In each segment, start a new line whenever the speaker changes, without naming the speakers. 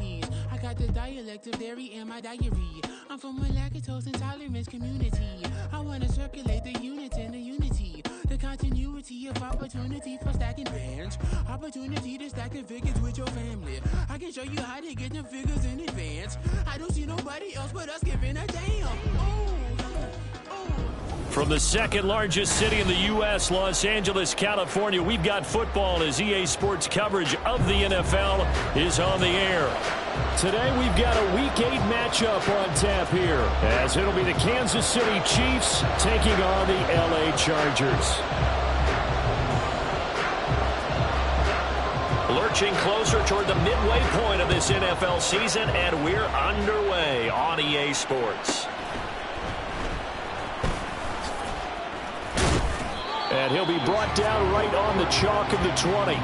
cheese. I got the dialect of dairy in my diary. I'm from a lactose intolerance community. I wanna circulate the units and the unity. The continuity of opportunity for stacking bands. Opportunity to stack the figures with your family. I can show you how to get the figures in advance. I don't see nobody else but us giving a damn.
From the second largest city in the U.S., Los Angeles, California, we've got football as EA Sports coverage of the NFL is on the air. Today we've got a Week 8 matchup on tap here, as it'll be the Kansas City Chiefs taking on the L.A. Chargers. Lurching closer toward the midway point of this NFL season, and we're underway on EA Sports. And he'll be brought down right on the chalk of the 20.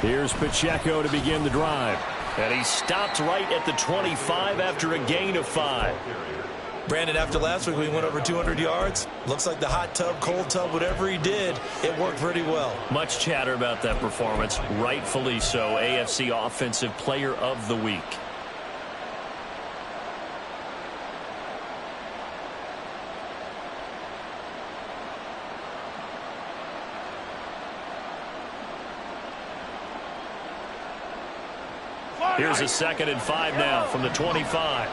Here's Pacheco to begin the drive. And he stopped right at the 25 after a gain of 5.
Brandon, after last week we went over 200 yards. Looks like the hot tub, cold tub, whatever he did, it worked pretty well.
Much chatter about that performance. Rightfully so. AFC Offensive Player of the Week. Here's a 2nd and 5 now from the 25.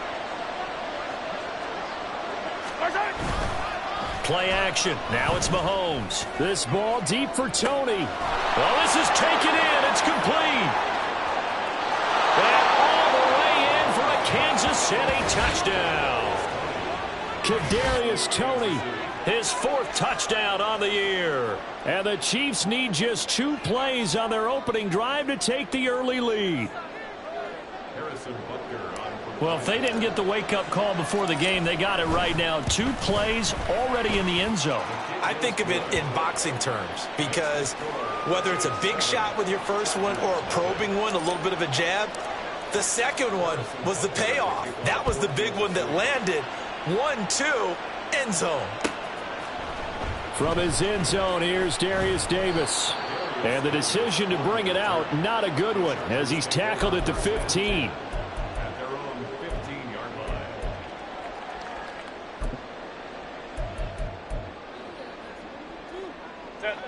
Play action. Now it's Mahomes. This ball deep for Tony. Well, this is taken in. It's complete. And all the way in for a Kansas City touchdown. Kadarius Toney, his 4th touchdown on the year. And the Chiefs need just 2 plays on their opening drive to take the early lead. Well, if they didn't get the wake-up call before the game, they got it right now. 2 plays already in the end zone.
I think of it in boxing terms, because whether it's a big shot with your first one or a probing one, a little bit of a jab, the second one was the payoff. That was the big one that landed. 1-2, end zone.
From his end zone, here's Darius Davis. And the decision to bring it out, not a good one, as he's tackled at the 15.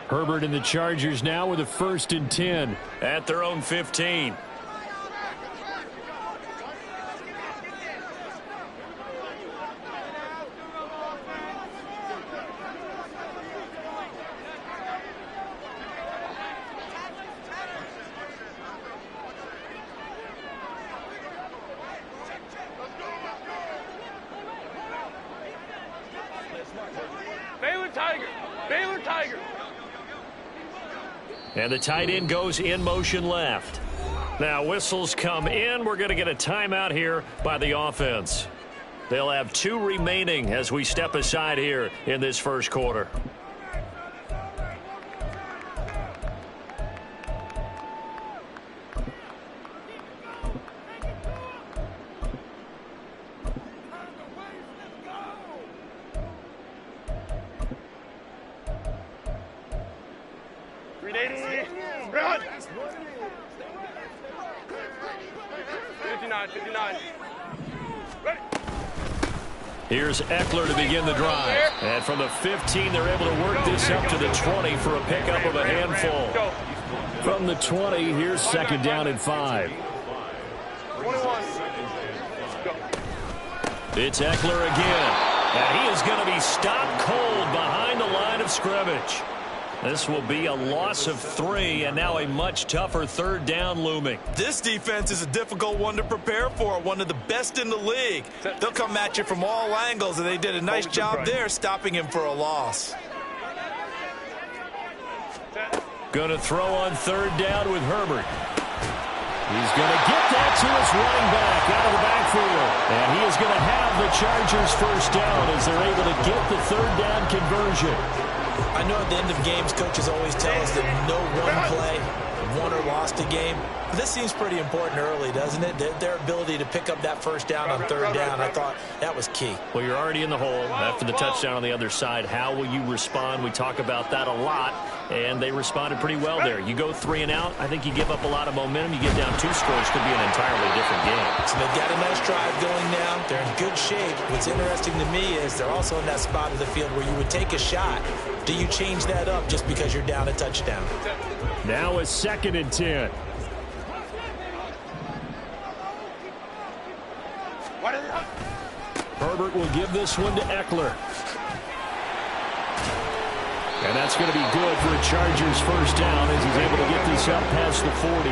Herbert and the Chargers now with a 1st and 10 at their own 15. And the tight end goes in motion left. Now whistles come in. We're going to get a timeout here by the offense. They'll have 2 remaining as we step aside here in this first quarter. Here's Eckler to begin the drive. And from the 15, they're able to work this up to the 20 for a pickup of a handful. From the 20, here's 2nd down and 5. It's Eckler again. And he is going to be stopped cold behind the line of scrimmage. This will be a loss of 3, and now a much tougher 3rd down looming.
This defense is a difficult one to prepare for, one of the best in the league. They'll come at you from all angles, and they did a nice job there stopping him for a loss.
Going to throw on 3rd down with Herbert. He's going to get that to his running back out of the backfield. And he is going to have the Chargers first down as they're able to get the third down conversion.
I know at the end of games, coaches always tell us that no one play won or lost a game. But this seems pretty important early, doesn't it? Their ability to pick up that first down on third down, I thought that was key.
Well, you're already in the hole after the touchdown on the other side. How will you respond? We talk about that a lot, and they responded pretty well there. You go 3 and out, I think you give up a lot of momentum. You get down 2 scores, could be an entirely different game.
So they've got a nice drive going now. They're in good shape. What's interesting to me is they're also in that spot of the field where you would take a shot. Do you change that up just because you're down a touchdown?
Now a 2nd and 10. Herbert will give this one to Eckler. And that's going to be good for a Chargers first down as he's able to get this up past the 40.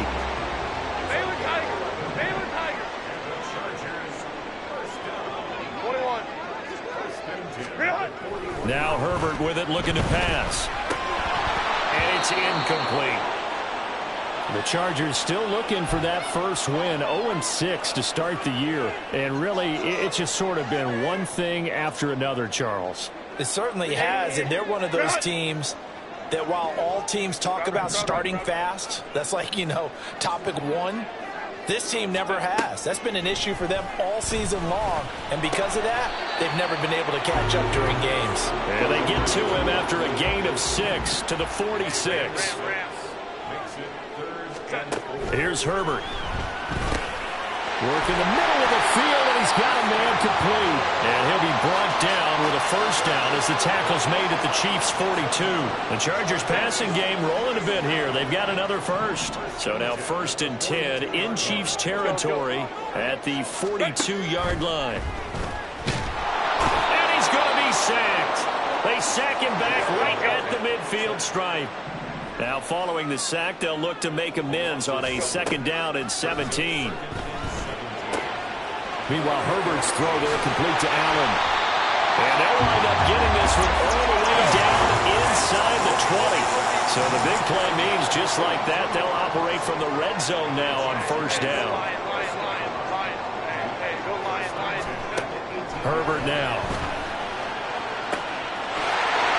Now Herbert with it, looking to pass. And it's incomplete. The Chargers still looking for that first win, 0-6 to start the year. And really, it's just sort of been one thing after another, Charles.
It certainly has, and they're one of those teams that while all teams talk about starting fast, that's like, topic 1, this team never has. That's been an issue for them all season long, and because of that, they've never been able to catch up during games.
And they get to him after a gain of 6 to the 46. Here's Herbert. Work in the middle of the field, and he's got a man complete. And he'll be brought down with a first down as the tackle's made at the Chiefs' 42. The Chargers passing game rolling a bit here. They've got another first. So now 1st and 10 in Chiefs territory at the 42-yard line. And he's going to be sacked. They sack him back right at the midfield stripe. Now following the sack, they'll look to make amends on a 2nd down and 17. Meanwhile, Herbert's throw there complete to Allen. And they'll wind up getting this one all the way down inside the 20. So the big play means just like that, they'll operate from the red zone now on first down. Herbert now.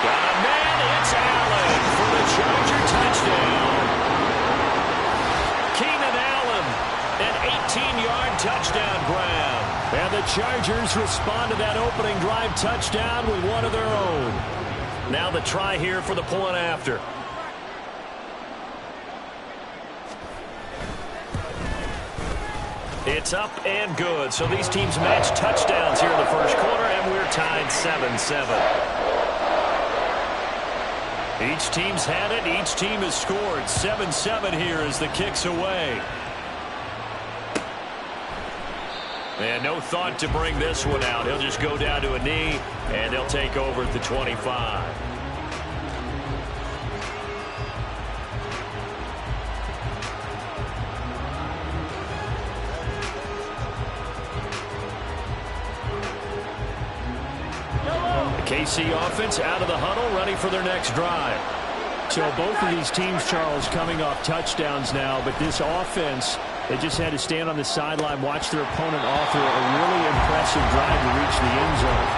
Got a man, it's Allen for the Charger touchdown. Keenan Allen, an 18-yard touchdown grab. And the Chargers respond to that opening drive touchdown with one of their own. Now the try here for the point after. It's up and good. So these teams match touchdowns here in the first quarter, and we're tied 7-7. Each team's had it. Each team has scored. 7-7 here as the kick's away. And no thought to bring this one out. He'll just go down to a knee, and they'll take over at the 25. The KC offense out of the huddle, ready for their next drive. So both of these teams, Charles, coming off touchdowns now, but this offense, they just had to stand on the sideline, watch their opponent author a really impressive drive to reach the end zone.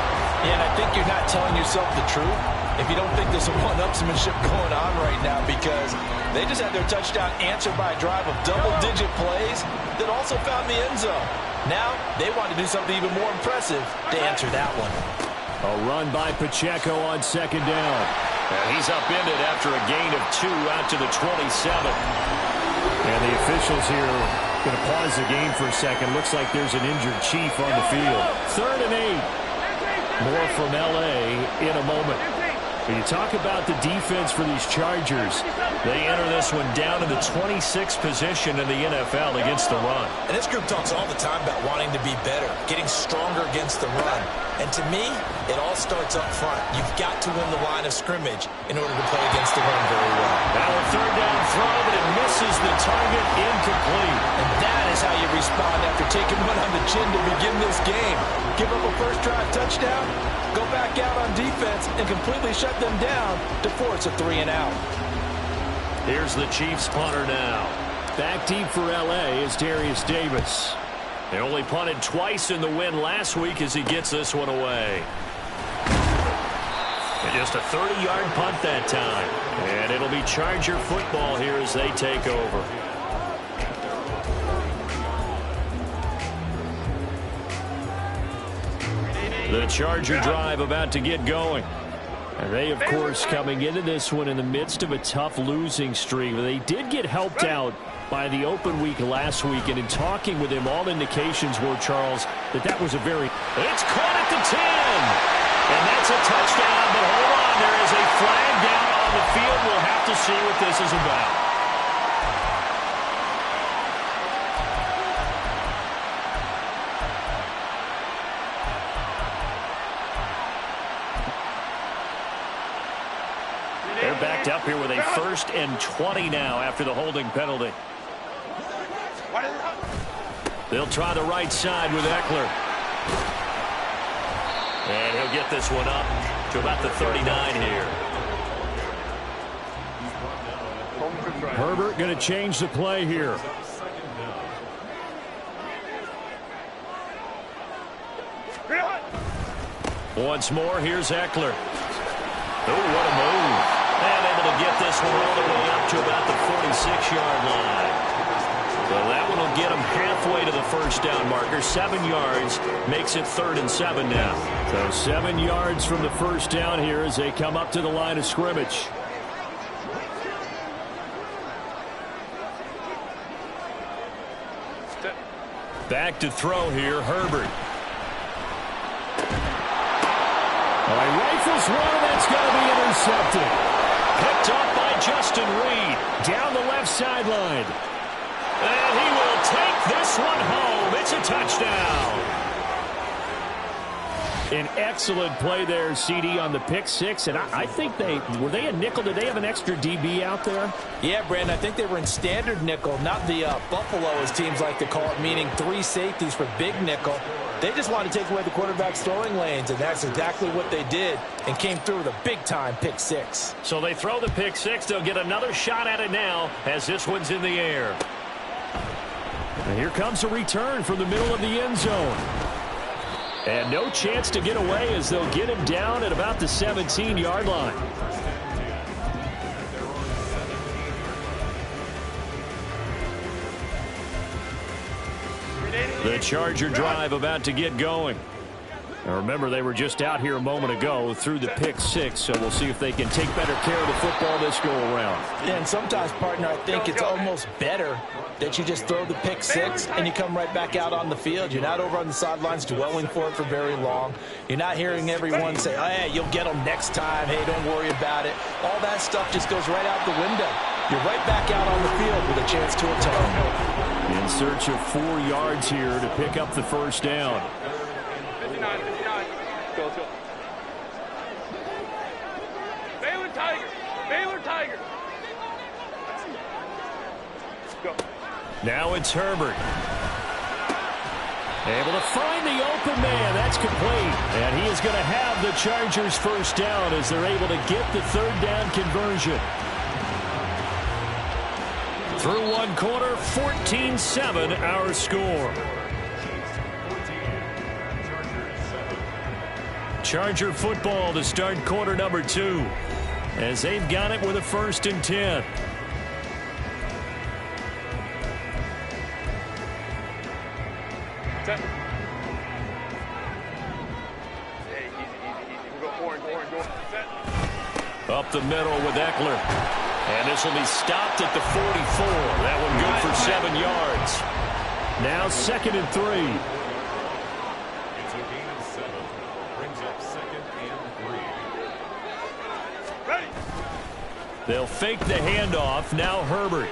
Yeah, and I think you're not telling yourself the truth if you don't think there's some one-upsmanship going on right now, because they just had their touchdown answered by a drive of double-digit plays that also found the end zone. Now they want to do something even more impressive to answer that one.
A run by Pacheco on 2nd down. And he's upended after a gain of 2 out to the 27. And the officials here going to pause the game for a second. Looks like there's an injured Chief on the field. 3rd and 8. More from L.A. in a moment. When you talk about the defense for these Chargers, they enter this one down in the 26th position in the NFL against the run.
And this group talks all the time about wanting to be better, getting stronger against the run. And to me, it all starts up front. You've got to win the line of scrimmage in order to play against the run very well.
Now a 3rd down throw, but it misses the target, incomplete.
And that is how you respond after taking one on the chin to begin this game. Give up a first drive touchdown, go back out on defense, and completely shut them down to force a 3 and out.
Here's the Chiefs punter now. Back deep for L.A. is Darius Davis. They only punted twice in the win last week as he gets this one away. And just a 30-yard punt that time. And it'll be Charger football here as they take over. The Charger drive about to get going. And they, of course, coming into this one in the midst of a tough losing streak. They did get helped out by the open week last week. And in talking with him, all indications were, Charles, that was a very... It's caught at the 10. And that's a touchdown. But hold on, there is a flag down on the field. We'll have to see what this is about. They're backed up here with a 1st and 20 now after the holding penalty. They'll try the right side with Eckler. And he'll get this one up to about the 39 here. Herbert going to change the play here. Once more, here's Eckler. Oh, what a move. And able to get this one all the way up to about the 46-yard line. So that one will get him halfway to the first down marker. 7 yards makes it 3rd and 7 now. So 7 yards from the first down here as they come up to the line of scrimmage. Back to throw here, Herbert. Well, he rifles one, that's going to be intercepted. Picked up by Justin Reed down the left sideline. And he will take this one home. It's a touchdown. An excellent play there, CD, on the pick six. And I think were they a nickel? Did they have an extra DB out there?
Yeah, Brandon, I think they were in standard nickel, not the Buffalo, as teams like to call it, meaning 3 safeties for big nickel. They just wanted to take away the quarterback's throwing lanes, and that's exactly what they did and came through with a big-time pick six.
So they throw the pick six. They'll get another shot at it now as this one's in the air. And here comes a return from the middle of the end zone. And no chance to get away as they'll get him down at about the 17-yard line. The Charger drive about to get going. Now remember, they were just out here a moment ago through the pick six, so we'll see if they can take better care of the football this go around.
Yeah, and sometimes, partner, I think it's almost better that you just throw the pick six and you come right back out on the field. You're not over on the sidelines dwelling for it for very long. You're not hearing everyone say, oh, hey, you'll get them next time. Hey, don't worry about it. All that stuff just goes right out the window. You're right back out on the field with a chance to atone.
In search of 4 yards here to pick up the first down.
59. Go. Baylor Tiger. Go.
Now it's Herbert. Able to find the open man. That's complete. And he is going to have the Chargers first down as they're able to get the 3rd down conversion. Through one quarter, 14-7 our score. Charger football to start quarter number 2 as they've got it with a 1st and 10.
Set. Hey, easy. We'll go orange. Set.
Up the middle with Eckler. And this will be stopped at the 44. That one good for 7 yards. Now 2nd and 3.
It's a gain of 7. Brings up 2nd and 3.
Ready.
They'll fake the handoff. Now Herbert.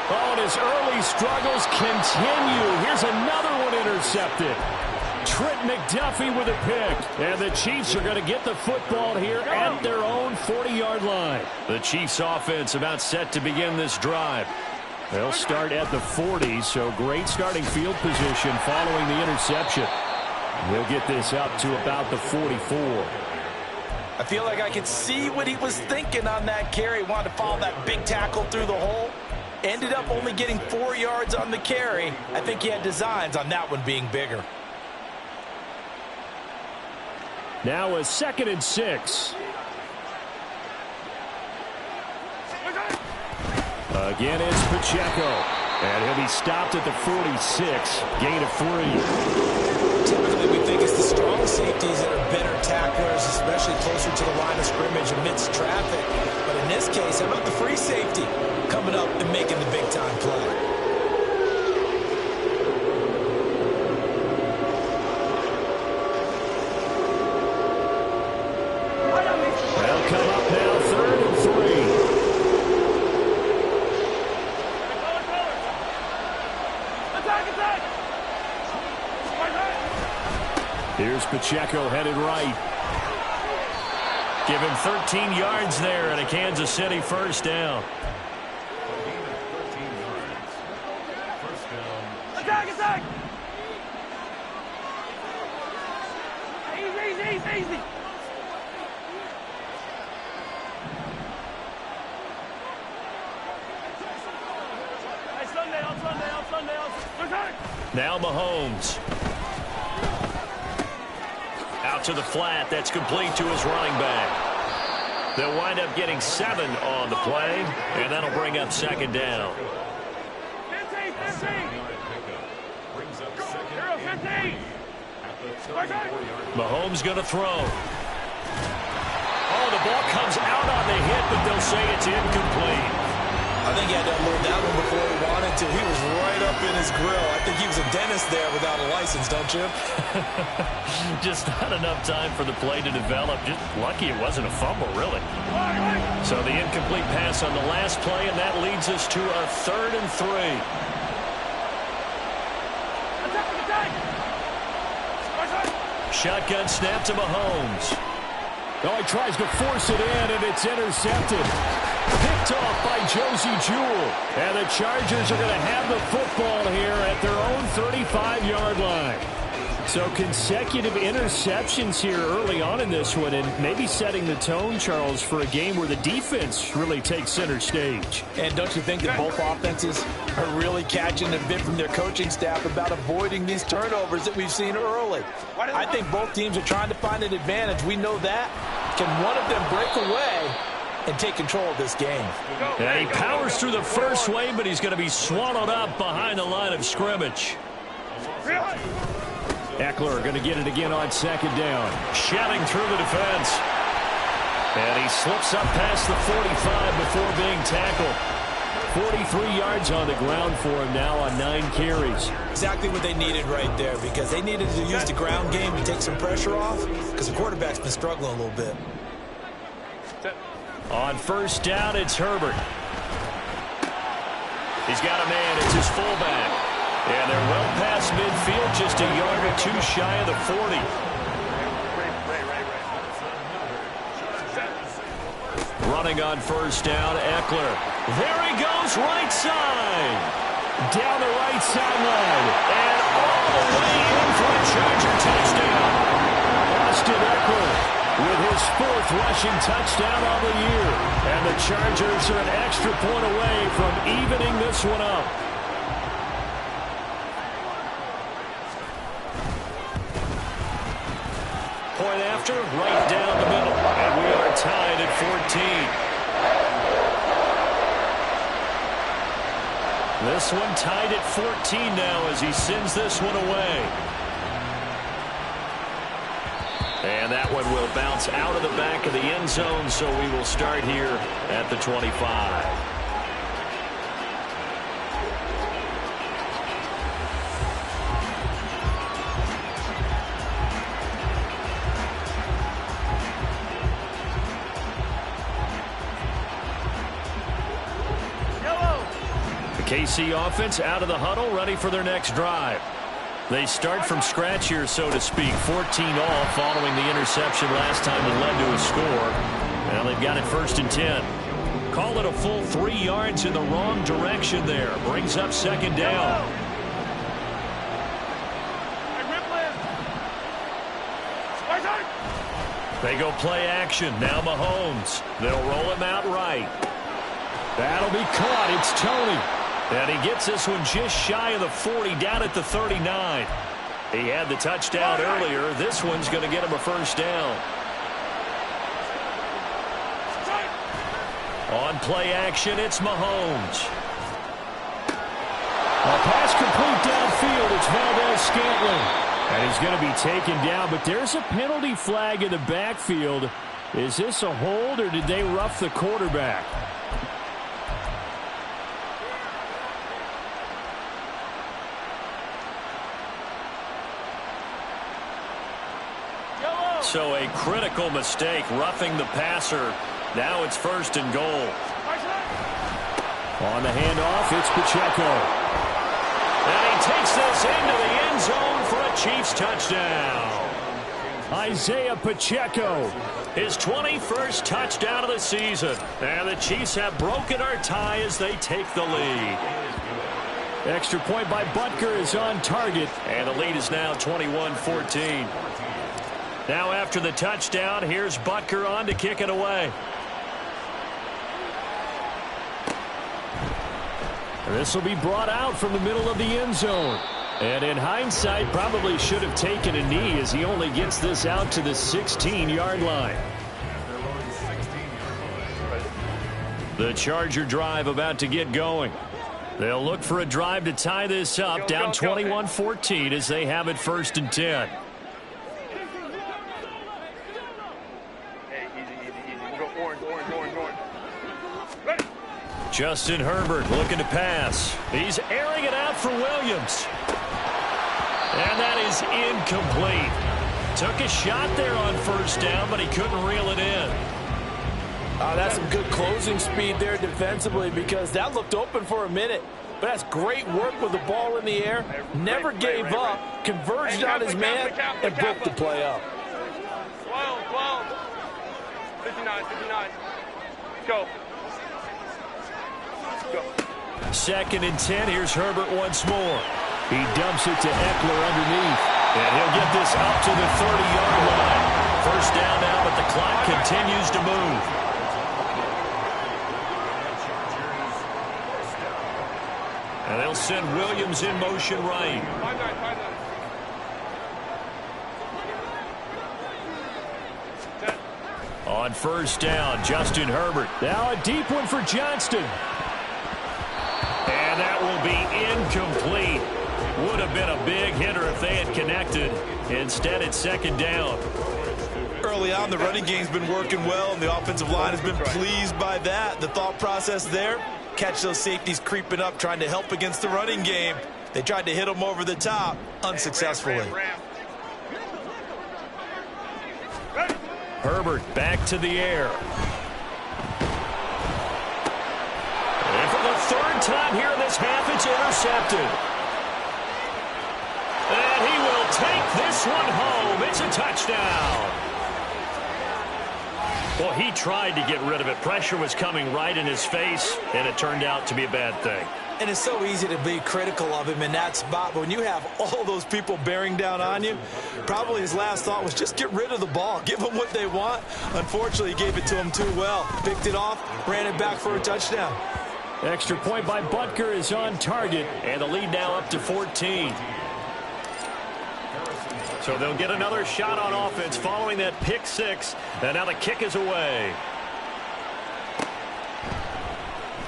Oh, and his early struggles continue. Here's another one intercepted. Trent McDuffie with a pick. And the Chiefs are going to get the football here at their own 40-yard line. The Chiefs offense about set to begin this drive. They'll start at the 40, so great starting field position following the interception. He'll get this up to about the 44.
I feel like I could see what he was thinking on that carry. Wanted to follow that big tackle through the hole. Ended up only getting 4 yards on the carry. I think he had designs on that one being bigger.
Now a 2nd and 6. Again, it's Pacheco. And he'll be stopped at the 46. Gain of 3.
Typically, we think it's the strong safeties that are better tacklers, especially closer to the line of scrimmage amidst traffic. But in this case, how about the free safety coming up and making the big-time play?
They'll come up now, 3rd and 3. Here's Pacheco headed right. Give him 13 yards there and a Kansas City first down.
Attack! Easy! Sunday.
Now Mahomes. Out to the flat. That's complete to his running back. They'll wind up getting 7 on the play, and that'll bring up 2nd down.
15. Hero, 15.
Mahomes going to throw. Oh, the ball comes out on the hit, but they'll say it's incomplete.
I think he had to unload that one before he wanted to. He was right up in his grill. I think he was a dentist there without a license, don't you?
Just not enough time for the play to develop. Just lucky it wasn't a fumble, really. So the incomplete pass on the last play, and that leads us to a 3rd and 3. Shotgun snap to Mahomes. Oh, he tries to force it in, and it's intercepted. Picked off by Josie Jewell. And the Chargers are going to have the football here at their own 35-yard line. So consecutive interceptions here early on in this one, and maybe setting the tone, Charles, for a game where the defense really takes center stage.
And don't you think that both offenses are really catching a bit from their coaching staff about avoiding these turnovers that we've seen early? I think both teams are trying to find an advantage. We know that. Can one of them break away and take control of this game?
And he powers through the first wave, but he's going to be swallowed up behind the line of scrimmage. Eckler going to get it again on 2nd down. Shouting through the defense. And he slips up past the 45 before being tackled. 43 yards on the ground for him now on 9 carries.
Exactly what they needed right there, because they needed to use the ground game to take some pressure off, because the quarterback's been struggling a little bit.
On 1st down, it's Herbert. He's got a man. It's his fullback. And they're well past midfield, just a yard or 2 shy of the 40. Running on 1st down, Eckler. There he goes, right side. Down the right sideline. And all the way in for a Charger touchdown. Austin Eckler with his 4th rushing touchdown of the year. And the Chargers are an extra point away from evening this one up. Point after, right down the middle. And we are tied at 14. This one tied at 14 now as he sends this one away. And that one will bounce out of the back of the end zone, so we will start here at the 25. KC offense out of the huddle, ready for their next drive. They start from scratch here, so to speak. 14 all following the interception last time that led to a score. Now they've got it 1st and 10. Call it a full 3 yards in the wrong direction there. Brings up 2nd down. They go play action. Now Mahomes. They'll roll him out right. That'll be caught. It's Tony. And he gets this one just shy of the 40, down at the 39. He had the touchdown earlier. This one's going to get him a first down. On play action, it's Mahomes. A pass complete downfield. It's Valdez-Scantling. And he's going to be taken down, but there's a penalty flag in the backfield. Is this a hold, or did they rough the quarterback? So a critical mistake, roughing the passer. Now it's 1st and goal. On the handoff, it's Pacheco. And he takes this into the end zone for a Chiefs touchdown. Isaiah Pacheco, his 21st touchdown of the season. And the Chiefs have broken our tie as they take the lead. Extra point by Butker is on target. And the lead is now 21-14. Now after the touchdown, here's Butker on to kick it away. This will be brought out from the middle of the end zone. And in hindsight, probably should have taken a knee as he only gets this out to the 16-yard line. The Charger drive about to get going. They'll look for a drive to tie this up, down 21-14 as they have it 1st and 10. Justin Herbert looking to pass. He's airing it out for Williams. And that is incomplete. Took a shot there on 1st down, but he couldn't reel it in.
That's some good closing speed there defensively, because that looked open for a minute. But that's great work with the ball in the air. Never gave up, converged on his man, and broke the play up.
12. 59. Go.
2nd and 10. Here's Herbert once more. He dumps it to Eckler underneath. And he'll get this up to the 30-yard line. 1st down now, but the clock continues to move. And they'll send Williams in motion right. On 1st down, Justin Herbert. Now a deep one for Johnston. And that will be incomplete. Would have been a big hitter if they had connected. Instead, it's 2nd down.
Early on, the running game's been working well, and the offensive line has been pleased by that. The thought process there, catch those safeties creeping up, trying to help against the running game. They tried to hit them over the top, unsuccessfully.
Herbert back to the air. And for the 3rd time here in this half, it's intercepted. And he will take this one home. It's a touchdown. Well, he tried to get rid of it. Pressure was coming right in his face, and it turned out to be a bad thing.
And it's so easy to be critical of him in that spot. But when you have all those people bearing down on you, probably his last thought was just get rid of the ball. Give them what they want. Unfortunately, he gave it to them too well. Picked it off, ran it back for a touchdown.
Extra point by Butker is on target, and the lead now up to 14. So they'll get another shot on offense following that pick 6, and now the kick is away.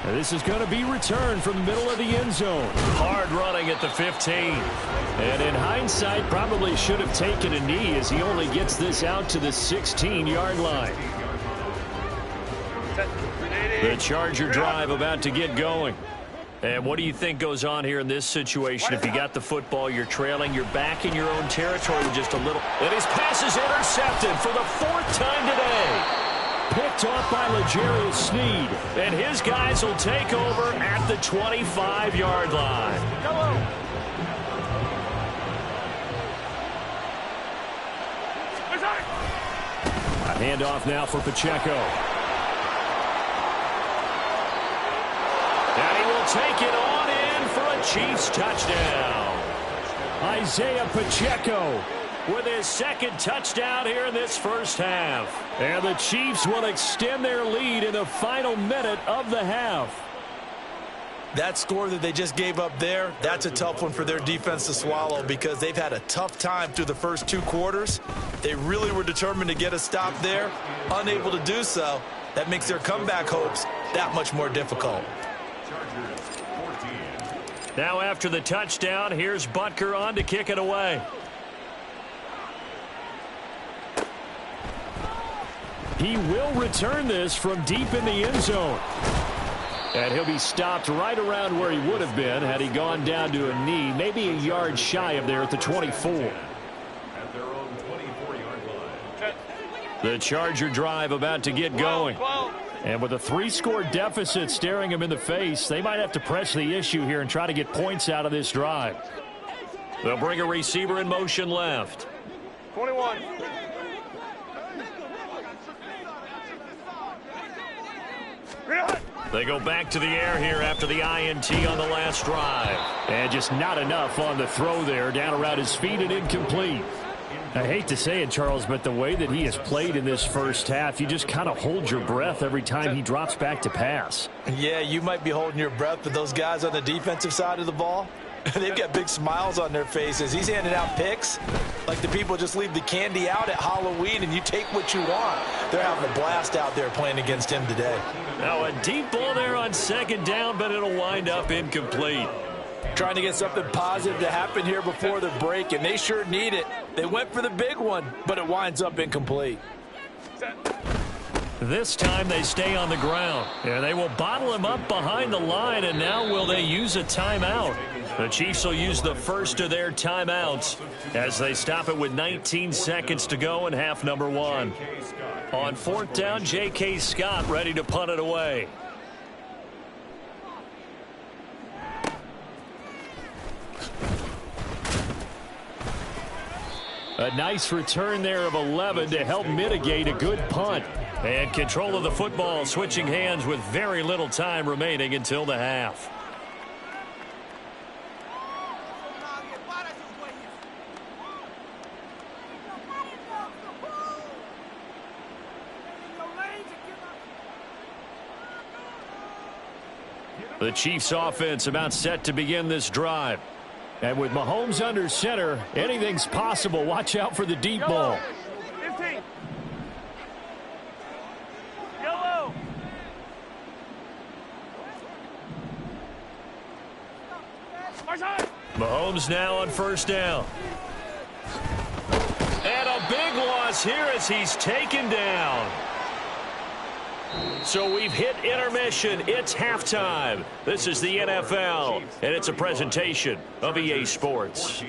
And this is going to be returned from the middle of the end zone. Hard running at the 15. And in hindsight, probably should have taken a knee as he only gets this out to the 16-yard line. The Charger drive about to get going. And what do you think goes on here in this situation? If you got the football, you're trailing, you're back in your own territory with just a little. And his pass is intercepted for the 4th time today. Picked off by L'Jarius Sneed. And his guys will take over at the 25-yard line. A handoff now for Pacheco. And he will take it on in for a Chiefs touchdown. Isaiah Pacheco with his second touchdown here in this first half. And the Chiefs will extend their lead in the final minute of the half.
That score that they just gave up there, that's a tough one for their defense to swallow because they've had a tough time through the first 2 quarters. They really were determined to get a stop there, unable to do so. That makes their comeback hopes that much more difficult.
Now after the touchdown, here's Butker on to kick it away. He will return this from deep in the end zone. And he'll be stopped right around where he would have been had he gone down to a knee, maybe a yard shy of there at the 24.
At their own 24-yard line.
The Charger drive about to get going. And with a 3-score deficit staring him in the face, they might have to press the issue here and try to get points out of this drive. They'll bring a receiver in motion left.
21.
They go back to the air here after the INT on the last drive. And just not enough on the throw there, down around his feet and incomplete. I hate to say it, Charles, but the way that he has played in this first half, you just kind of hold your breath every time he drops back to pass.
Yeah, you might be holding your breath, but those guys on the defensive side of the ball, they've got big smiles on their faces. He's handing out picks like the people just leave the candy out at Halloween and you take what you want. They're having a blast out there playing against him today.
Now a deep ball there on second down, but it'll wind up incomplete.
Trying to get something positive to happen here before the break, and they sure need it. They went for the big one, but it winds up incomplete.
This time they stay on the ground. And they will bottle him up behind the line, and now will they use a timeout? The Chiefs will use the first of their timeouts as they stop it with 19 seconds to go in half number 1. On 4th down, J.K. Scott ready to punt it away. A nice return there of 11 to help mitigate a good punt. And control of the football switching hands with very little time remaining until the half. The Chiefs offense about set to begin this drive. And with Mahomes under center, anything's possible. Watch out for the deep ball.
15. Yellow.
Mahomes now on 1st down. And a big loss here as he's taken down. So we've hit intermission. It's halftime. This is the NFL, and it's a presentation of EA Sports.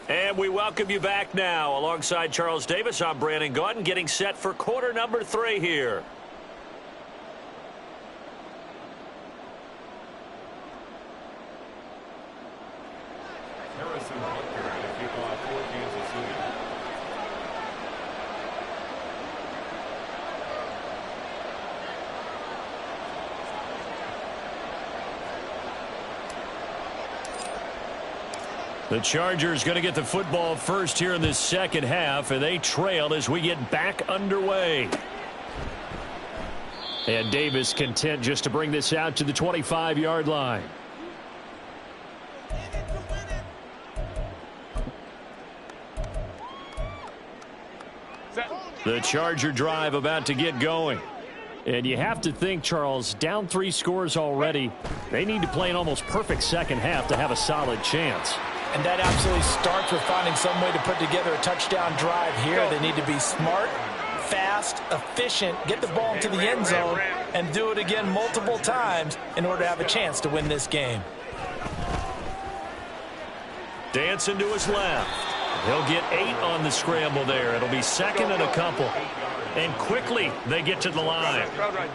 And we welcome you back now. Alongside Charles Davis, I'm Brandon Gaudin, getting set for quarter number 3 here.
Harrison Butker to kick off for Kansas City.
The Chargers going to get the football first here in this second half, and they trail as we get back underway. And Davis content just to bring this out to the 25-yard line. The Charger drive about to get going. And you have to think, Charles, down 3 scores already. They need to play an almost perfect second half to have a solid chance.
And that absolutely starts with finding some way to put together a touchdown drive here. They need to be smart, fast, efficient, get the ball into the end zone, and do it again multiple times in order to have a chance to win this game.
Dancing to his left. He'll get 8 on the scramble there. It'll be second and a couple. And quickly, they get to the line.
Crowd right.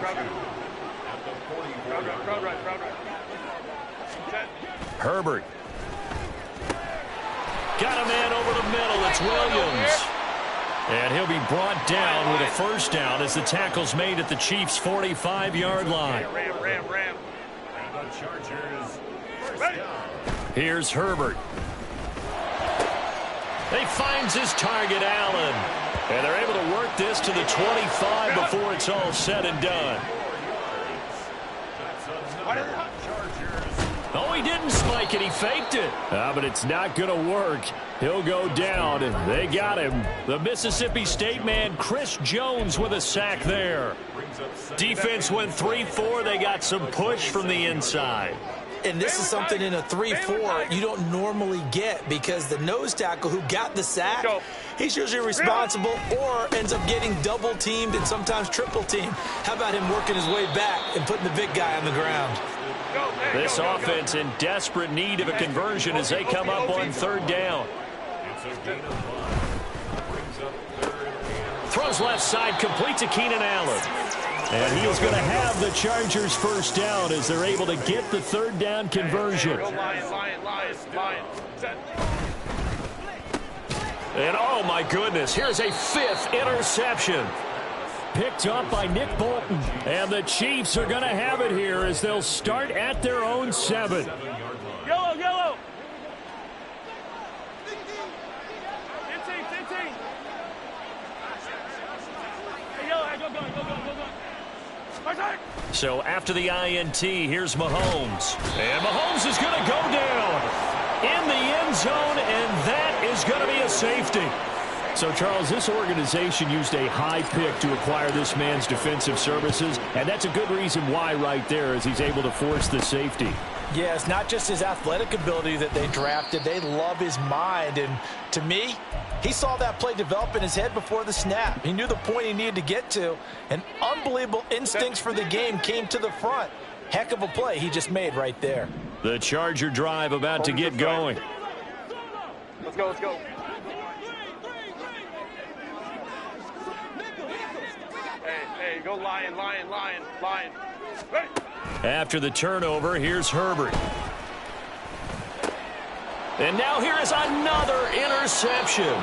Herbert. Got a man over the middle. It's Williams. And he'll be brought down with a first down as the tackle's made at the Chiefs' 45-yard line.
Ram.
And the Chargers.
Here's Herbert. He finds his target, Allen. And they're able to work this to the 25 before it's all said and done. Oh, he didn't spike it. He faked it. But it's not going to work. He'll go down. They got him. The Mississippi State man, Chris Jones, with a sack there. Defense went 3-4. They got some push from the inside.
And this is something in a 3-4 you don't normally get because the nose tackle who got the sack, he's usually responsible or ends up getting double-teamed and sometimes triple-teamed. How about him working his way back and putting the big guy on the ground?
This offense in desperate need of a conversion as they come up on third down. Throws left side, complete to Keenan Allen. And he is going to have the Chargers first down as they're able to get the third down conversion. And oh my goodness, here's a 5th interception. Picked up by Nick Bolton. And the Chiefs are going to have it here as they'll start at their own 7.
Yellow. 15. Hey, yellow, go.
So after the INT, here's Mahomes. And Mahomes is going to go down in the end zone, and that is going to be a safety. So, Charles, this organization used a high pick to acquire this man's defensive services, and that's a good reason why right there as he's able to force the safety.
Yeah, it's not just his athletic ability that they drafted. They love his mind. And to me, he saw that play develop in his head before the snap. He knew the point he needed to get to. And unbelievable instincts for the game came to the front. Heck of a play he just made right there.
The Charger drive about to get going.
Let's go. Hey, go lion. Hey.
After the turnover, here's Herbert. And now here is another interception.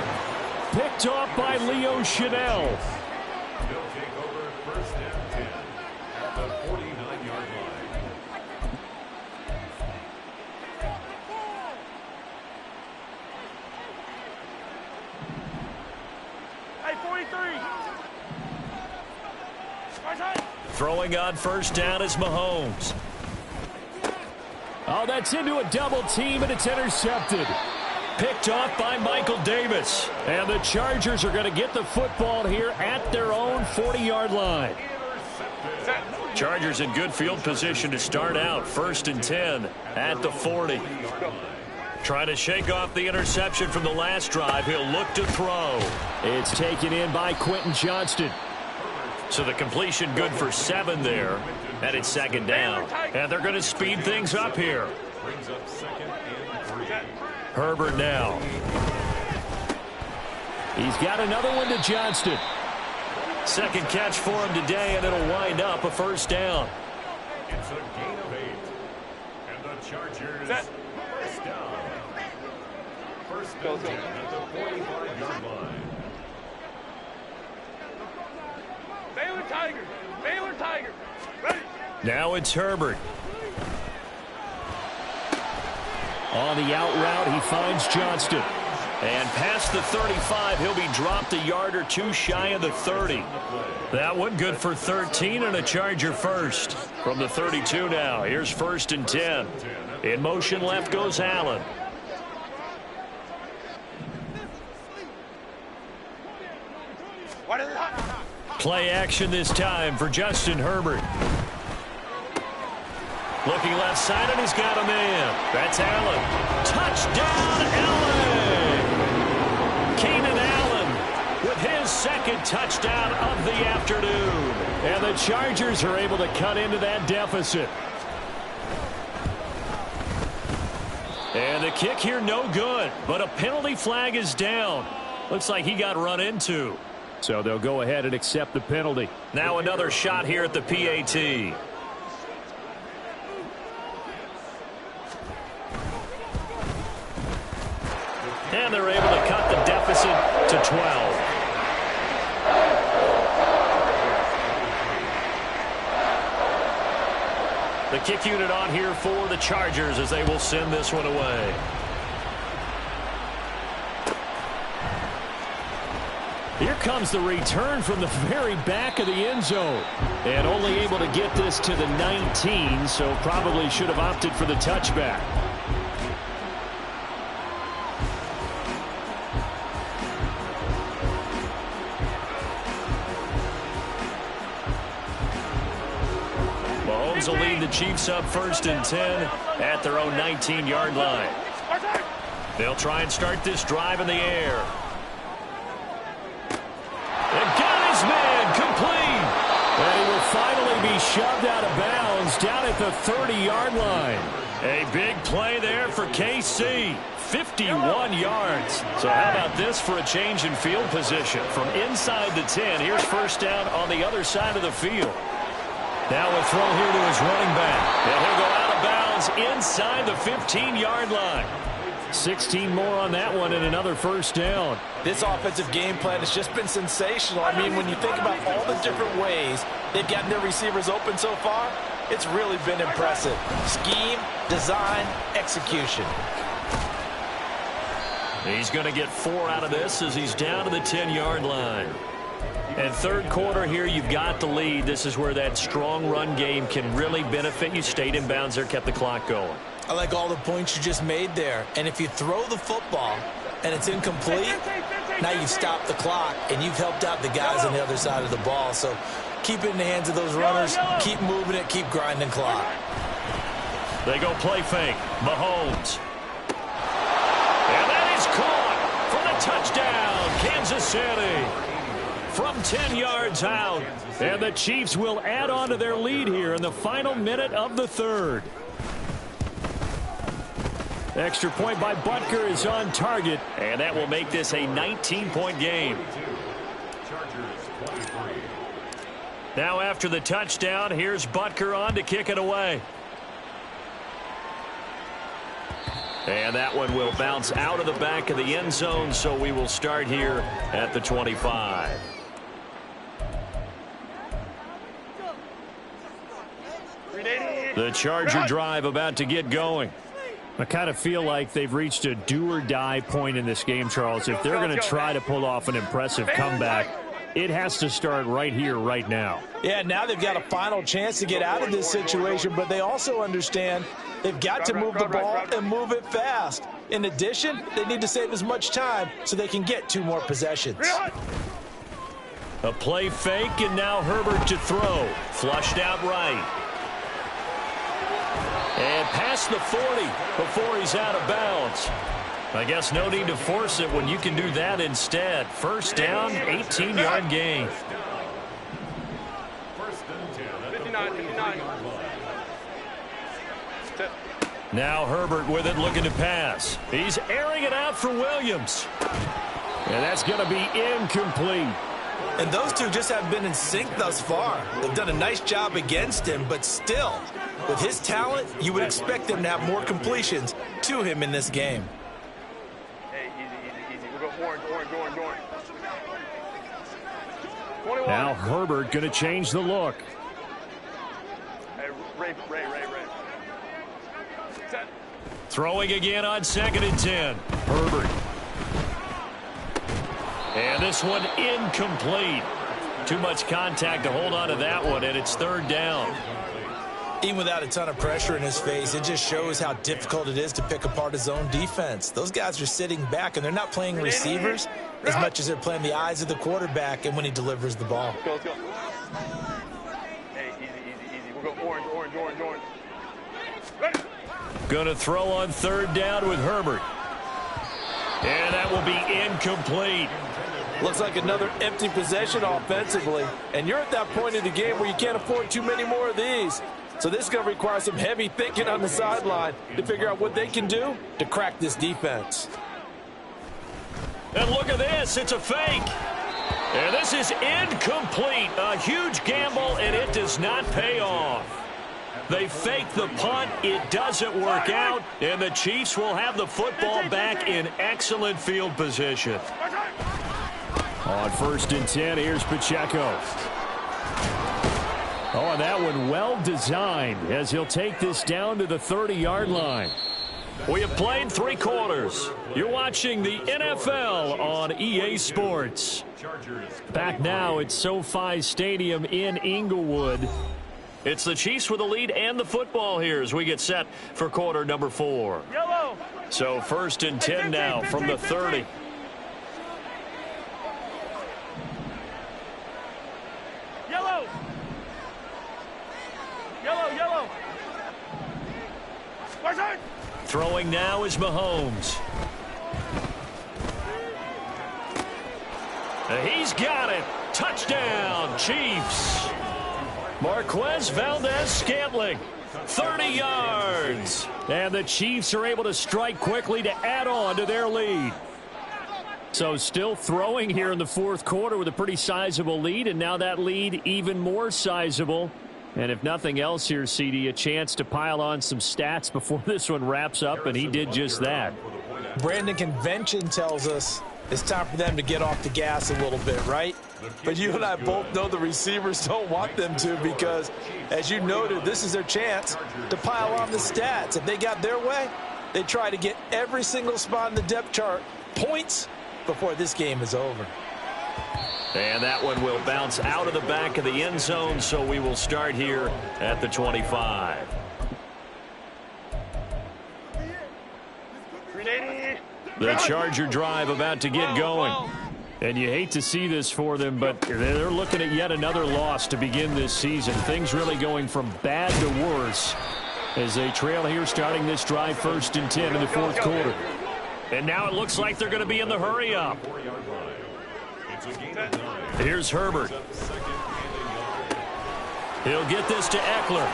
Picked off by Leo Chanel.
They'll take over first and 10 at the 49-yard line.
Hey, 43.
Throwing on first down is Mahomes. Oh, that's into a double team, and it's intercepted. Picked off by Michael Davis. And the Chargers are going to get the football here at their own 40-yard line. Chargers in good field position to start out. First and 10 at the 40. Trying to shake off the interception from the last drive. He'll look to throw. It's taken in by Quentin Johnston. So the completion good for 7 there. And it's second down. And they're going to speed things up here.
Brings up second and 3.
Herbert now. He's got another one to Johnston. Second catch for him today, and it'll wind up a first down.
It's a gain of 8. And the Chargers first down. First and 10 at the 45-yard line.
Baylor Tiger. Ready.
Now it's Herbert. On the out route, he finds Johnston. And past the 35, he'll be dropped a yard or two shy of the 30. That one good for 13 and a Charger first. From the 32 now, here's first and 10. In motion left goes Allen. Play action this time for Justin Herbert. Looking left side, and he's got a man. That's Allen. Touchdown, Allen! Keenan Allen with his second touchdown of the afternoon. And the Chargers are able to cut into that deficit. And the kick here no good, but a penalty flag is down. Looks like he got run into.
So they'll go ahead and accept the penalty.
Now another shot here at the PAT. And they're able to cut the deficit to 12. The kick unit on here for the Chargers as they will send this one away. Here comes the return from the very back of the end zone. And only able to get this to the 19, so probably should have opted for the touchback. Mahomes will lead the Chiefs up 1st and 10 at their own 19-yard line. They'll try and start this drive in the air. And got his man complete. And he will finally be shoved out of bounds down at the 30-yard line. A big play there for KC. 51 yards. So how about this for a change in field position? From inside the 10, here's first down on the other side of the field. Now a throw here to his running back. And he'll go out of bounds inside the 15-yard line. 16 more on that one and another first down.
This offensive game plan has just been sensational. I mean, when you think about all the different ways they've gotten their receivers open so far, it's really been impressive. Scheme, design, execution.
He's going to get 4 out of this as he's down to the 10-yard line. And third quarter here, you've got the lead. This is where that strong run game can really benefit you. Stayed in bounds there, kept the clock going.
I like all the points you just made there. And if you throw the football and it's incomplete, now you've stopped the clock and you've helped out the guys on the other side of the ball. So keep it in the hands of those runners. Keep moving it. Keep grinding clock.
They go play fake. Mahomes. And that is caught for the touchdown. Kansas City. From 10 yards out. And the Chiefs will add on to their lead here in the final minute of the third. Extra point by Butker is on target, and that will make this a 19-point game. Now after the touchdown, here's Butker on to kick it away. And that one will bounce out of the back of the end zone, so we will start here at the 25. The Charger drive about to get going.
I kind of feel like they've reached a do-or-die point in this game, Charles. If they're going to try to pull off an impressive comeback, it has to start right here, right now.
Yeah, now they've got a final chance to get out of this situation, but they also understand they've got to move the ball and move it fast. In addition, they need to save as much time so they can get 2 more possessions.
A play fake, and now Herbert to throw. Flushed out right. And past the 40 before he's out of bounds. I guess no need to force it when you can do that instead. First down, 18-yard gain.
59.
Now Herbert with it, looking to pass. He's airing it out for Williams. And that's going to be incomplete.
And those two just have been in sync thus far. They've done a nice job against him, but still, with his talent, you would expect them to have more completions to him in this game.
Hey, easy. We'll go orange. 21.
Now Herbert going to change the look.
Hey, Ray. Set.
Throwing again on 2nd and 10. Herbert. And this one incomplete. Too much contact to hold on to that one, and it's 3rd down.
Even without a ton of pressure in his face, it just shows how difficult it is to pick apart his own defense. Those guys are sitting back, and they're not playing receivers as much as they're playing the eyes of the quarterback and when he delivers the ball.
Let's go. Hey, easy. We'll go orange. Ready.
Going to throw on 3rd down with Herbert. And that will be incomplete.
Looks like another empty possession offensively. And you're at that point in the game where you can't afford too many more of these. So this is going to require some heavy thinking on the sideline to figure out what they can do to crack this defense.
And look at this. It's a fake. And this is incomplete. A huge gamble, and it does not pay off. They fake the punt. It doesn't work out, and the Chiefs will have the football back in excellent field position.
On 1st and 10, here's Pacheco. Oh, and that one well designed as he'll take this down to the 30-yard line.
We have played 3 quarters. You're watching the NFL on EA Sports.
Back now at SoFi Stadium in Inglewood.
It's the Chiefs with the lead and the football here as we get set for quarter number 4.
Yellow.
So 1st and 10 now from the 30.
Yellow. Yellow, yellow.
Throwing now is Mahomes. He's got it. Touchdown, Chiefs. Marquez Valdez-Scantling, 30 yards.
And the Chiefs are able to strike quickly to add on to their lead. So still throwing here in the 4th quarter with a pretty sizable lead, and now that lead even more sizable. And if nothing else here, CD, a chance to pile on some stats before this one wraps up, and he did just that.
Brandon, convention tells us it's time for them to get off the gas a little bit, right? But you and I both know the receivers don't want them to because, as you noted, this is their chance to pile on the stats. If they got their way, they try to get every single spot in the depth chart points before this game is over.
And that one will bounce out of the back of the end zone, so we will start here at the 25.
The Charger drive about to get going. And you hate to see this for them, but they're looking at yet another loss to begin this season. Things really going from bad to worse as they trail here starting this drive 1st and 10 in the 4th quarter.
And now it looks like they're going to be in the hurry-up. Here's Herbert. He'll get this to Eckler.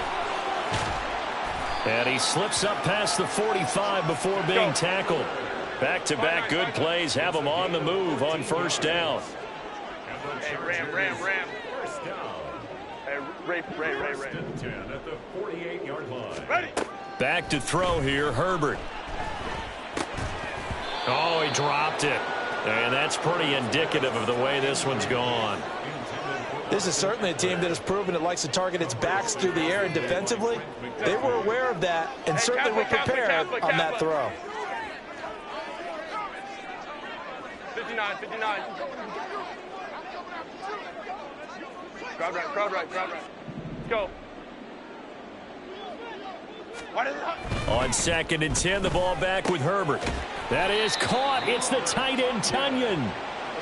And he slips up past the 45 before being tackled. Back-to-back good plays have him on the move on 1st down.
Hey, Ram. Hey, Ray.
At the 48-yard line.
Ready.
Back to throw here, Herbert. Oh, he dropped it. And that's pretty indicative of the way this one's gone.
This is certainly a team that has proven it likes to target its backs through the air and defensively. They were aware of that and certainly were prepared on that throw.
59. Crowd right. Let's go.
On 2nd and 10, the ball back with Herbert. That is caught. It's the tight end, Tunyon.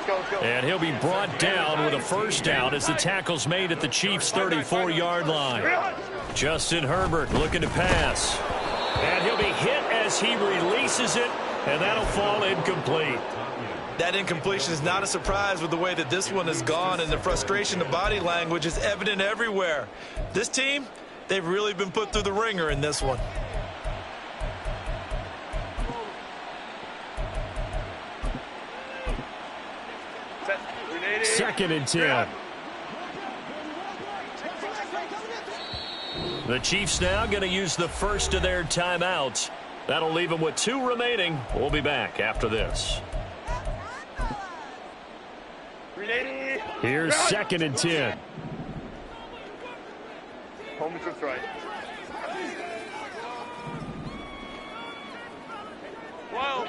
Let's go.
And he'll be brought down with a 1st down as the tackle's made at the Chiefs' 34-yard line. Justin Herbert looking to pass. And he'll be hit as he releases it, and that'll fall incomplete.
That incompletion is not a surprise with the way that this one has gone, and the frustration, the body language is evident everywhere. This team, they've really been put through the ringer in this one.
Second and 10.
The Chiefs now going to use the first of their timeouts. That'll leave them with 2 remaining. We'll be back after this.
Here's 2nd and 10.
Home is right. 12.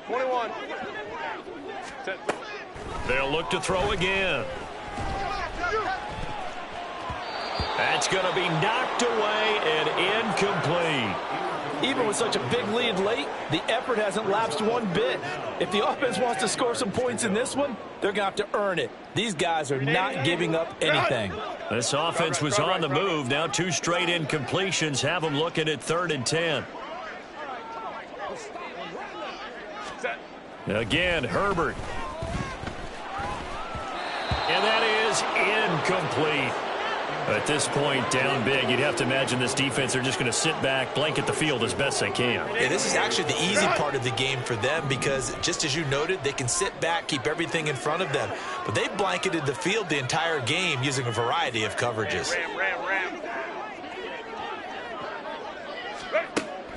21. Set.
They'll look to throw again. That's going to be knocked away and incomplete.
Even with such a big lead late, the effort hasn't lapsed one bit. If the offense wants to score some points in this one, they're going to have to earn it. These guys are not giving up anything.
This offense was on the move. Now 2 straight incompletions have them looking at 3rd and 10. Again, Herbert. And that is incomplete.
At this point, down big, you'd have to imagine this defense, they're just going to sit back, blanket the field as best they can.
Yeah, this is actually the easy part of the game for them because, just as you noted, they can sit back, keep everything in front of them. But they blanketed the field the entire game using a variety of coverages.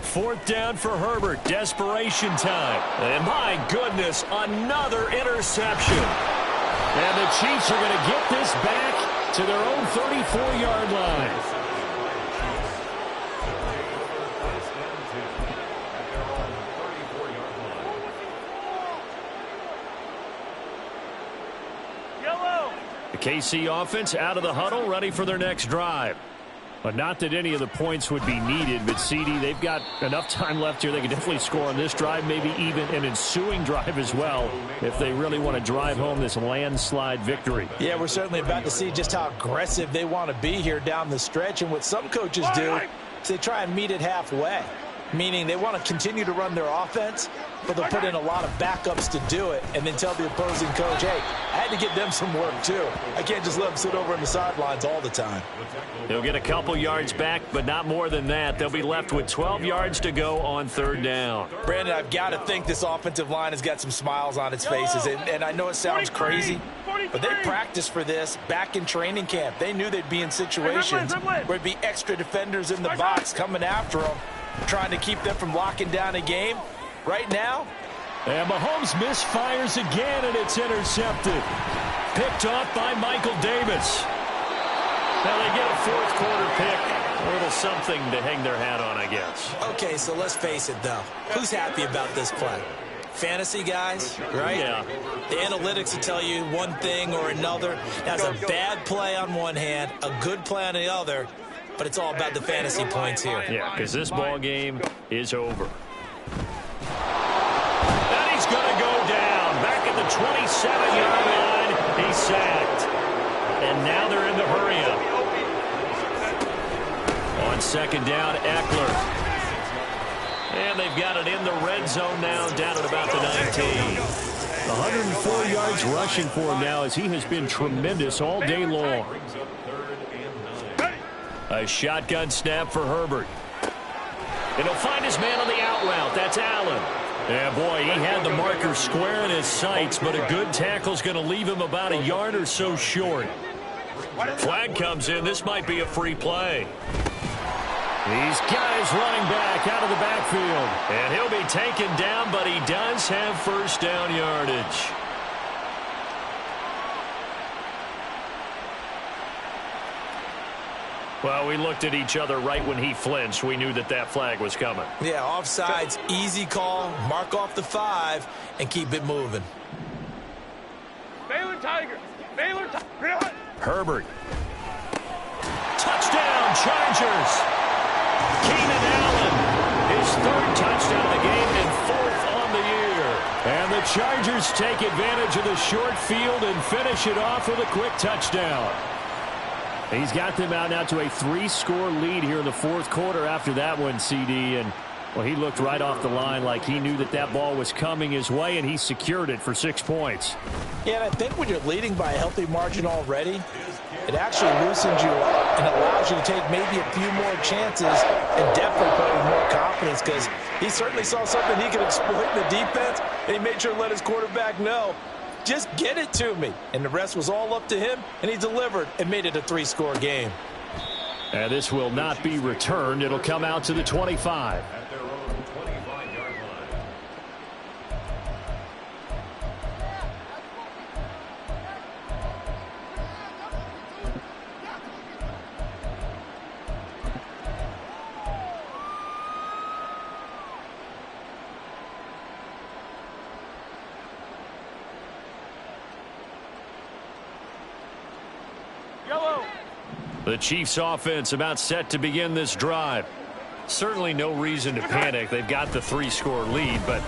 Fourth down for Herbert. Desperation time. And my goodness, another interception. And the Chiefs are going to get this back to their own 34-yard line. The KC offense out of the huddle, ready for their next drive. But not that any of the points would be needed, but CD, they've got enough time left here. They can definitely score on this drive, maybe even an ensuing drive as well, if they really want to drive home this landslide victory.
Yeah, we're certainly about to see just how aggressive they want to be here down the stretch. And what some coaches do is they try and meet it halfway, meaning they want to continue to run their offense, but they'll put in a lot of backups to do it and then tell the opposing coach, hey, I had to get them some work too. I can't just let them sit over on the sidelines all the time.
They'll get a couple yards back, but not more than that. They'll be left with 12 yards to go on third down.
Brandon, I've got to think this offensive line has got some smiles on its faces. And I know it sounds crazy, but they practiced for this back in training camp. They knew they'd be in situations where it'd be extra defenders in the box coming after them, trying to keep them from locking down a game. Right now,
and Mahomes misfires again, and it's intercepted. Picked off by Michael Davis. Now they get a fourth quarter pick. A little something to hang their hat on, I guess.
Okay, so let's face it, though. Who's happy about this play? Fantasy guys, right?
Yeah.
The analytics will tell you one thing or another. That's a bad play on one hand, a good play on the other, but it's all about the fantasy points here.
Yeah, because this ball game is over. And he's going to go down. Back at the 27-yard line. He's sacked. And now they're in the hurry-up. On second down, Eckler. And they've got it in the red zone now, down at about the 19. 104 yards rushing for him now, as he has been tremendous all day long. A shotgun snap for Herbert. And he'll find his man on the out route. That's Allen. Yeah, boy, he had the marker square in his sights, but a good tackle's going to leave him about a yard or so short. Flag comes in. This might be a free play. These guys running back out of the backfield. And he'll be taken down, but he does have first down yardage. Well, we looked at each other right when he flinched. We knew that that flag was coming.
Yeah, offsides, easy call, mark off the 5, and keep it moving.
Baylor Tigers. Baylor Tigers.
Herbert. Touchdown, Chargers. Keenan Allen, his third touchdown of the game and fourth on the year. And the Chargers take advantage of the short field and finish it off with a quick touchdown. He's got them out now to a 3-score lead here in the fourth quarter after that one, CD. And, well, he looked right off the line like he knew that that ball was coming his way, and he secured it for 6 points.
Yeah, and I think when you're leading by a healthy margin already, it actually loosens you up and allows you to take maybe a few more chances and definitely play with more confidence, because he certainly saw something he could exploit in the defense, and he made sure to let his quarterback know, just get it to me. And the rest was all up to him, and he delivered and made it a 3-score game.
And this will not be returned. It'll come out to the 25.
At their own 25-yard line.
The Chiefs offense about set to begin this drive. Certainly no reason to panic. They've got the 3-score lead, but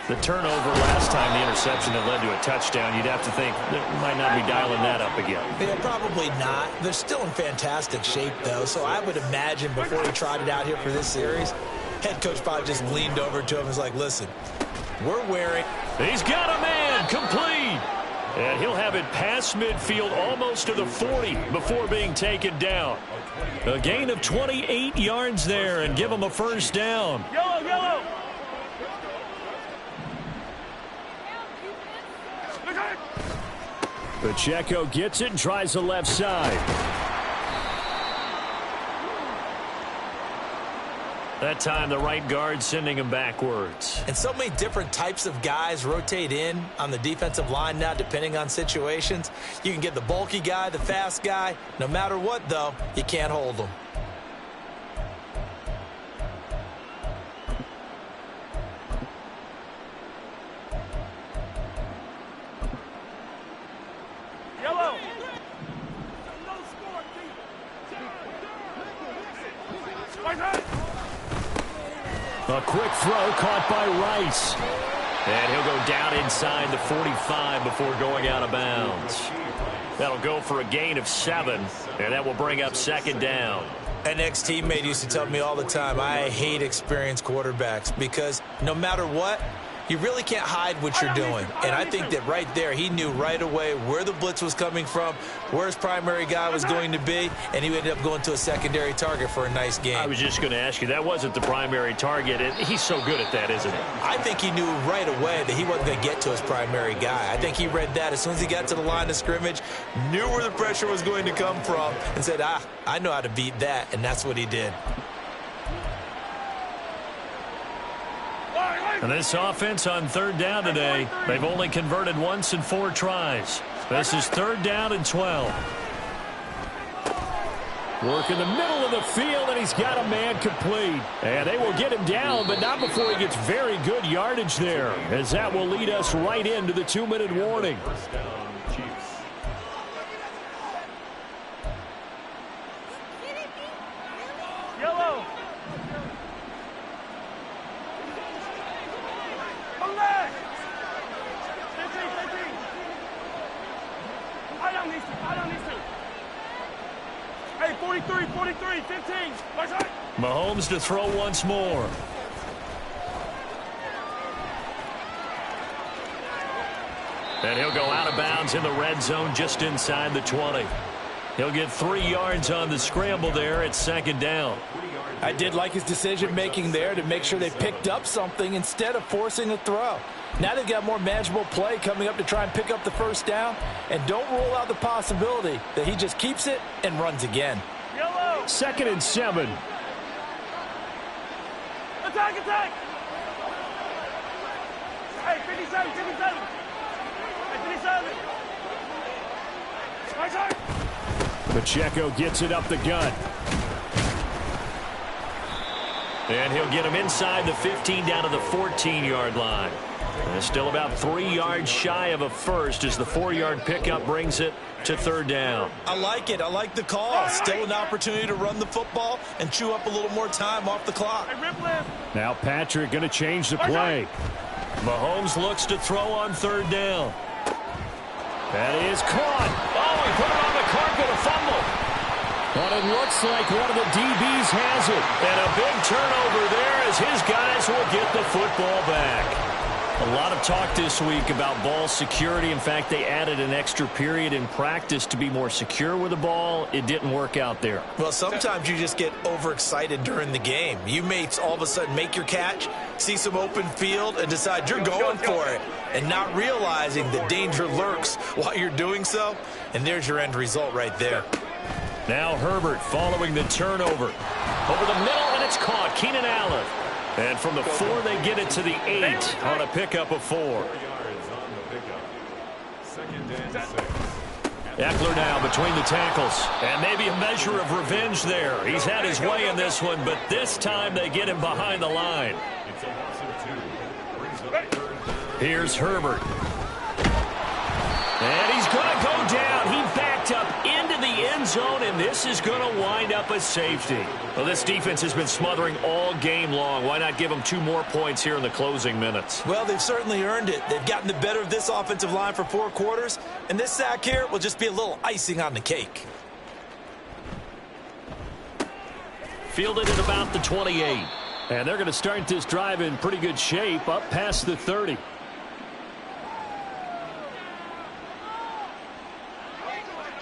the turnover last time, the interception that led to a touchdown, you'd have to think they might not be dialing that up again.
Yeah, probably not. They're still in fantastic shape, though, so I would imagine before he trotted out here for this series, head coach probably just leaned over to him and was like, listen, we're wearing.
He's got a man, complete. And he'll have it past midfield almost to the 40 before being taken down. A gain of 28 yards there and give him a first down.
Yellow, yellow.
Pacheco gets it and tries the left side. That time the right guard sending him backwards.
And so many different types of guys rotate in on the defensive line now depending on situations. You can get the bulky guy, the fast guy. No matter what, though, you can't hold them.
Yellow.
A quick throw caught by Rice. And he'll go down inside the 45 before going out of bounds. That'll go for a gain of 7, and that will bring up second down.
An ex-teammate used to tell me all the time, I hate experienced quarterbacks because no matter what, you really can't hide what you're doing. And I think that right there, he knew right away where the blitz was coming from, where his primary guy was going to be, and he ended up going to a secondary target for a nice game.
I was just going to ask you, that wasn't the primary target, and he's so good at that, isn't he?
I think he knew right away that he wasn't going to get to his primary guy. I think he read that as soon as he got to the line of scrimmage, knew where the pressure was going to come from, and said, I know how to beat that, and that's what he did.
And this offense on third down today, they've only converted once in 4 tries. This is third down and 12. Work in the middle of the field, and he's got a man complete. And they will get him down, but not before he gets very good yardage there, as that will lead us right into the 2-minute warning.
First down, Chiefs.
Yellow. Hey, 43, 43, 15.
Mahomes to throw once more. And he'll go out of bounds in the red zone just inside the 20. He'll get 3 yards on the scramble there at second down.
I did like his decision-making there to make sure they picked up something instead of forcing a throw. Now they've got more manageable play coming up to try and pick up the first down, and don't rule out the possibility that he just keeps it and runs again.
Yellow.
2nd and 7.
Attack, attack. Hey, 57, 57. Hey, 57. Right side.
Pacheco gets it up the gut. And he'll get him inside the 15 down to the 14-yard line. And still about 3 yards shy of a first as the 4-yard pickup brings it to third down.
I like it. I like the call. Still an opportunity to run the football and chew up a little more time off the clock.
Now Patrick going to change the play. Mahomes looks to throw on third down. That is caught. Oh, he put it on the carpet, a fumble. But it looks like one of the DBs has it. And a big turnover there as his guys will get the football back. A lot of talk this week about ball security. In fact, they added an extra period in practice to be more secure with the ball. It didn't work out there.
Well, sometimes you just get overexcited during the game. You may all of a sudden make your catch, see some open field, and decide you're going for it, and not realizing the danger lurks while you're doing so. And there's your end result right there.
Now Herbert following the turnover. Over the middle, and it's caught. Keenan Allen. And from the 4, they get it to the 8 on a pickup of 4.
4 yards on the pickup. 2nd and 6.
Eckler now between the tackles. And maybe a measure of revenge there. He's had his way in this one, but this time they get him behind the line.
It's a loss of 2. Brings up third down.
Here's Herbert. And he's going to go down. He backed up into the end zone, and this is going to wind up a safety. Well, this defense has been smothering all game long. Why not give them 2 more points here in the closing minutes?
Well, they've certainly earned it. They've gotten the better of this offensive line for 4 quarters, and this sack here will just be a little icing on the cake.
Fielded at about the 28. And they're going to start this drive in pretty good shape, up past the 30.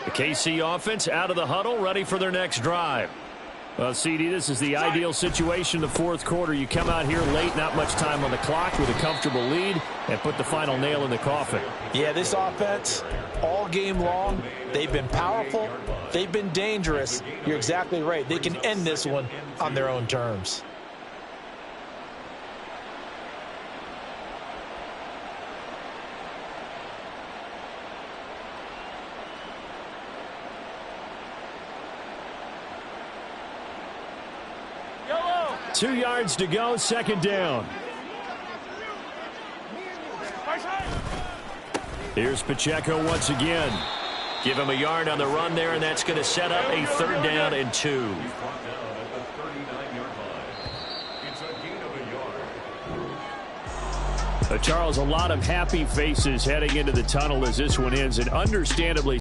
The KC offense out of the huddle, ready for their next drive. Well, CD, this is the ideal situation in the fourth quarter. You come out here late, not much time on the clock, with a comfortable lead, and put the final nail in the coffin.
Yeah, this offense, all game long, they've been powerful, they've been dangerous. You're exactly right. They can end this one on their own terms.
Yellow.
2 yards to go, second down. Here's Pacheco once again. Give him a yard on the run there, and that's going to set up a 3rd down and 2. Charles, a lot of happy faces heading into the tunnel as this one ends, and understandably